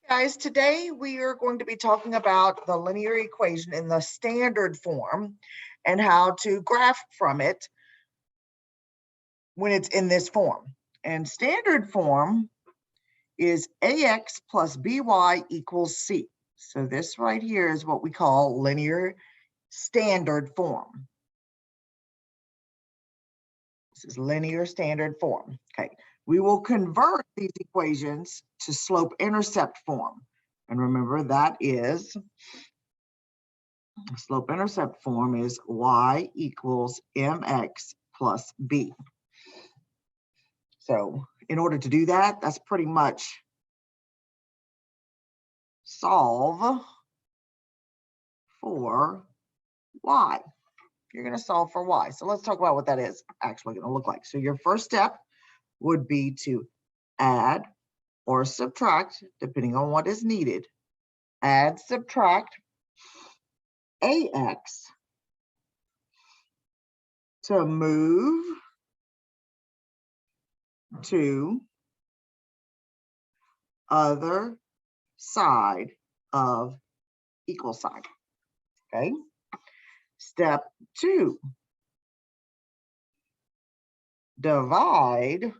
Guys, today we are going to be talking about the linear equation in the standard form and how to graph from it when it's in this form. And standard form is ax plus by equals c. So this right here is what we call linear standard form. This is linear standard form. Okay, we will convert these equations to slope-intercept form. And remember, that is slope-intercept form is y equals mx plus b. So in order to do that, that's pretty much solve for y. You're going to solve for y. So let's talk about what that is actually going to look like. So your first step would be to add or subtract, depending on what is needed. Add, subtract ax to move to other side of equal sign. Okay. Step 2, divide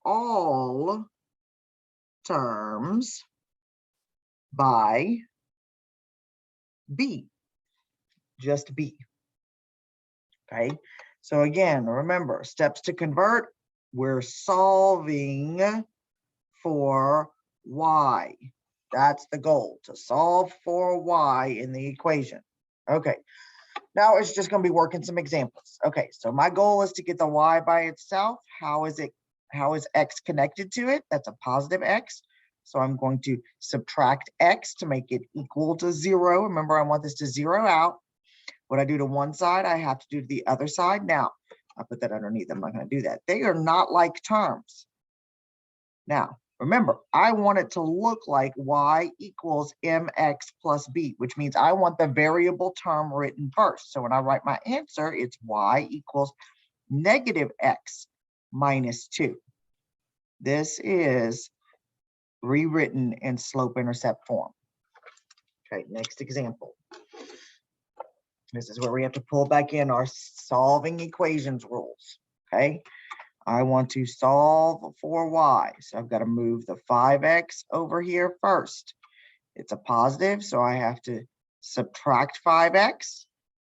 all terms by b, just b. Okay, so again, remember, steps to convert, we're solving for y. That's the goal, to solve for y in the equation. Okay, now it's just going to be working some examples. Okay, so my goal is to get the y by itself. How is x connected to it? That's a positive x. So I'm going to subtract x to make it equal to 0. Remember, I want this to zero out. What I do to one side, I have to do to the other side. Now, I'll put that underneath. I'm not going to do that. They are not like terms. Now, remember, I want it to look like y equals mx plus b, which means I want the variable term written first. So when I write my answer, it's y equals negative x minus 2. This is rewritten in slope-intercept form. Okay, next example. This is where we have to pull back in our solving equations rules. Okay, I want to solve for y. So I've got to move the 5x over here first. It's a positive, so I have to subtract 5x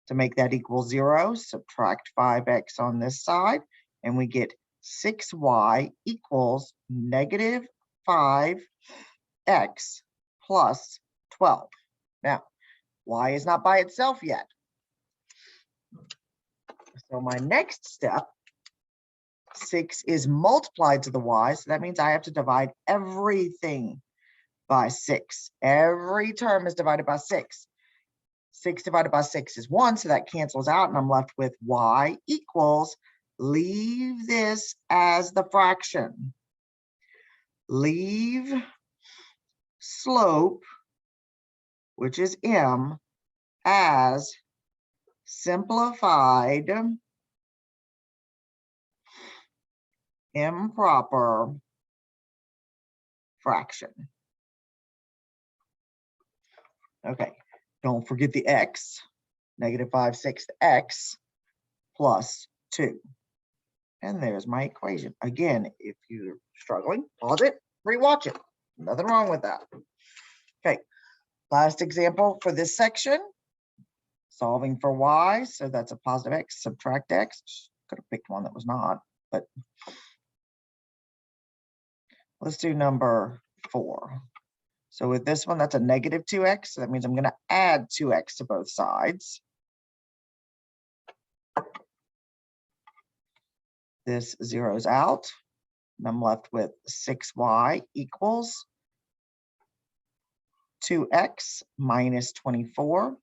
to make that equal 0. Subtract 5x on this side, and we get 6y equals negative 5x plus 12. Now, y is not by itself yet. So my next step, 6 is multiplied to the y, so that means I have to divide everything by 6. Every term is divided by 6. 6 divided by 6 is 1, so that cancels out, and I'm left with y equals, leave this as the fraction. Leave slope, which is m, as simplified improper fraction. Okay, don't forget the x, negative 5/6 x plus 2. And there's my equation. Again, if you're struggling, pause it, rewatch it. Nothing wrong with that. Okay, last example for this section, solving for y. So that's a positive x, subtract x. Could have picked one that was not, but let's do number 4. So with this one, that's a negative 2x. So that means I'm going to add 2x to both sides. This zeroes out, and I'm left with 6y equals 2x minus 24.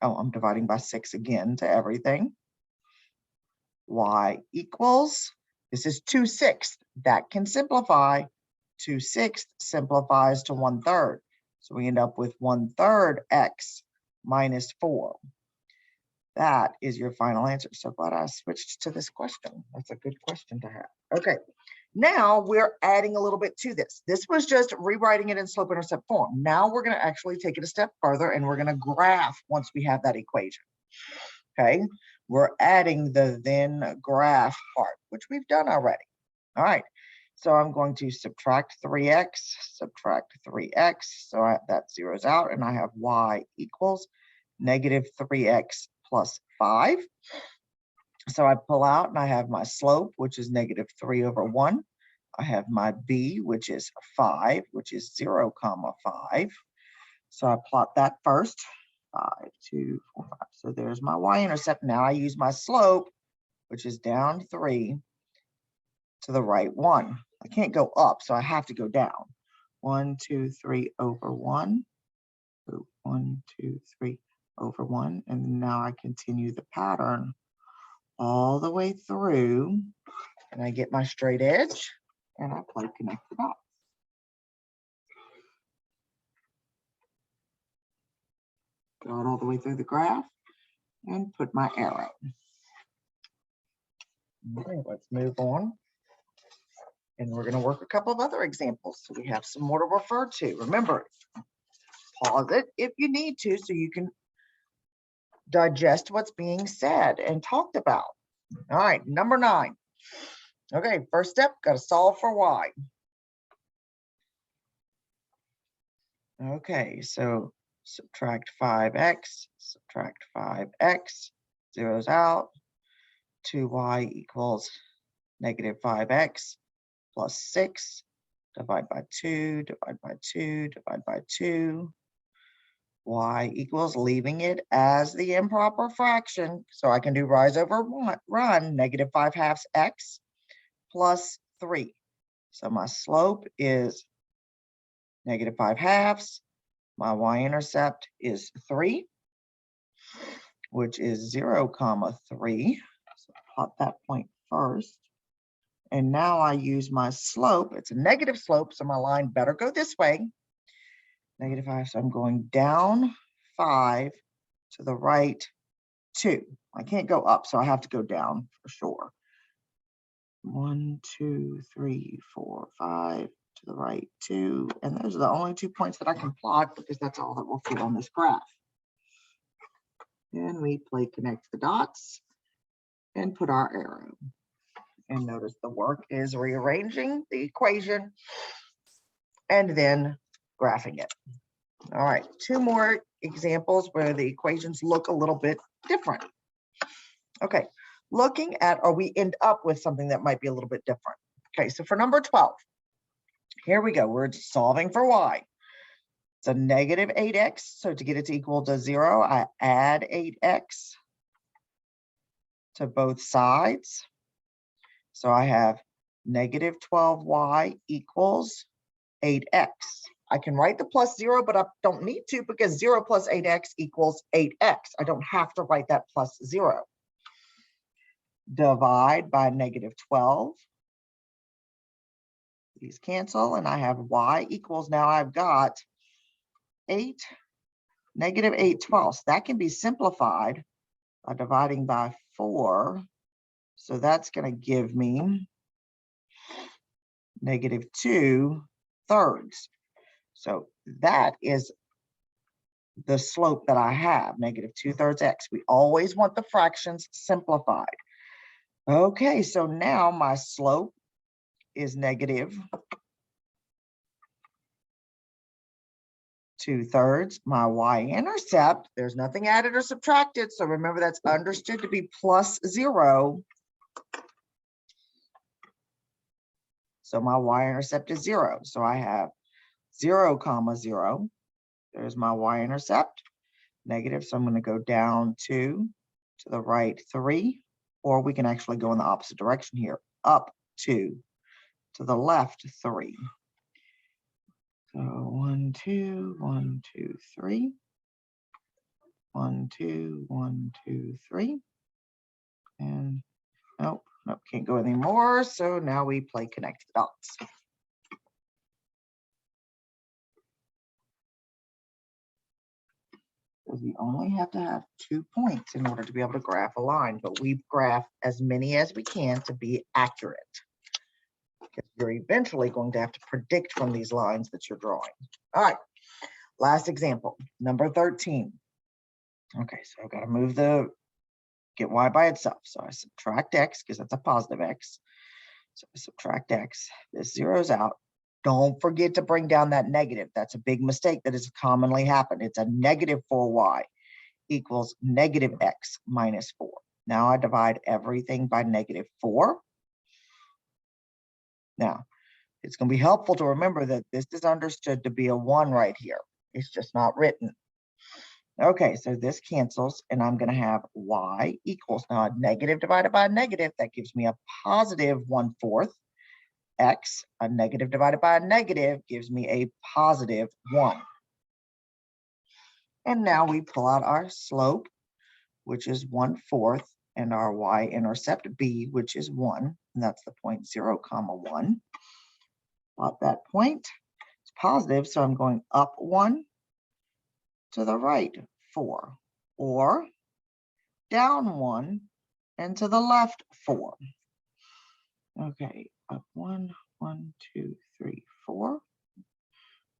Oh, I'm dividing by 6 again to everything. Y equals, this is 2/6. That can simplify. 2/6 simplifies to 1/3. So we end up with 1/3 x minus 4. That is your final answer. So glad I switched to this question. That's a good question to have. Okay, Now we're adding a little bit to this. This was just rewriting it in slope-intercept form. Now we're going to actually take it a step further and we're going to graph once we have that equation. Okay, we're adding the then graph part, which we've done already. All right, so I'm going to subtract 3x, so that zeroes out, and I have y equals negative 3x plus 5. So I pull out and I have my slope, which is negative 3 over 1. I have my b, which is 5, which is 0, 5. So I plot that first. 5, 2, 4, 5. So there's my y-intercept. Now I use my slope, which is down 3 to the right 1. I can't go up, so I have to go down. 1, 2, 3 over 1. 1, 2, 3 over 1. And now I continue the pattern all the way through, and I get my straight edge, and I play connect the dots. Go it all the way through the graph and put my arrow. Okay, let's move on. And we're going to work a couple of other examples so we have some more to refer to. Remember, pause it if you need to so you can digest what's being said and talked about. All right, number 9. Okay, first step, got to solve for y. Okay, so subtract 5x, zeros out, 2y equals negative 5x plus 6, divide by 2, divide by 2, divide by 2. Y equals, leaving it as the improper fraction, so I can do rise over run, negative 5/2 x plus 3. So my slope is negative 5/2. My y-intercept is 3, which is 0, 3. So plot that point first. And now I use my slope. It's a negative slope, so my line better go this way. Negative 5, so I'm going down 5 to the right 2. I can't go up, so I have to go down for sure. 1, 2, 3, 4, 5 to the right 2. And those are the only 2 points that I can plot because that's all that will fit on this graph. And we play connect the dots and put our arrow. And notice the work is rearranging the equation and then graphing it. All right, 2 more examples where the equations look a little bit different. Okay, looking at, or we end up with something that might be a little bit different. Okay, so for number 12, here we go. We're solving for y. It's a negative 8x. So to get it to equal to 0, I add 8x to both sides. So I have negative 12y equals 8x. I can write the plus 0, but I don't need to because 0 plus 8x equals 8x. I don't have to write that plus 0. Divide by negative 12. These cancel, and I have y equals, now I've got 8, negative 8/12. That can be simplified by dividing by 4. So that's going to give me negative 2/3. So that is the slope that I have, negative 2/3 x. We always want the fractions simplified. Okay, so now my slope is negative 2/3. My y-intercept, there's nothing added or subtracted. So remember, that's understood to be plus 0. So my y-intercept is 0. So I have 0, 0. There's my y-intercept, negative. So I'm going to go down 2 to the right 3, or we can actually go in the opposite direction here, up 2 to the left 3. So 1, 2, 1, 2, 3. 1, 2, 1, 2, 3. And nope, can't go anymore. So now we play connect the dots. Because we only have to have 2 points in order to be able to graph a line, but we graph as many as we can to be accurate. because you're eventually going to have to predict from these lines that you're drawing. All right, last example, number 13. Okay, so I've got to move get y by itself. So I subtract x because that's a positive x. So I subtract x, this zeroes out. Don't forget to bring down that negative. That's a big mistake that has commonly happened. It's a negative 4y equals negative x minus 4. Now I divide everything by negative 4. Now, it's going to be helpful to remember that this is understood to be a 1 right here. It's just not written. Okay, so this cancels, and I'm going to have y equals, now a negative divided by a negative, that gives me a positive 1/4. X, a negative divided by a negative, gives me a positive 1. And now we pull out our slope, which is 1/4, and our y-intercept b, which is 1, and that's the point 0, 1. At that point, it's positive, so I'm going up 1 to the right 4, or down 1 and to the left 4. Okay, up 1, 1, 2, 3, 4,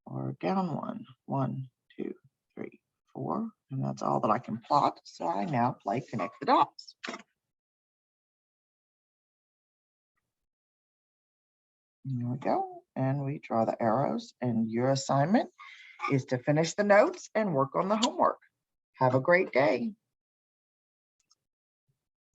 or down 1, 1, 2, 3, 4, and that's all that I can plot. So I now play connect the dots. Here we go, and we draw the arrows, and your assignment is to finish the notes and work on the homework. Have a great day.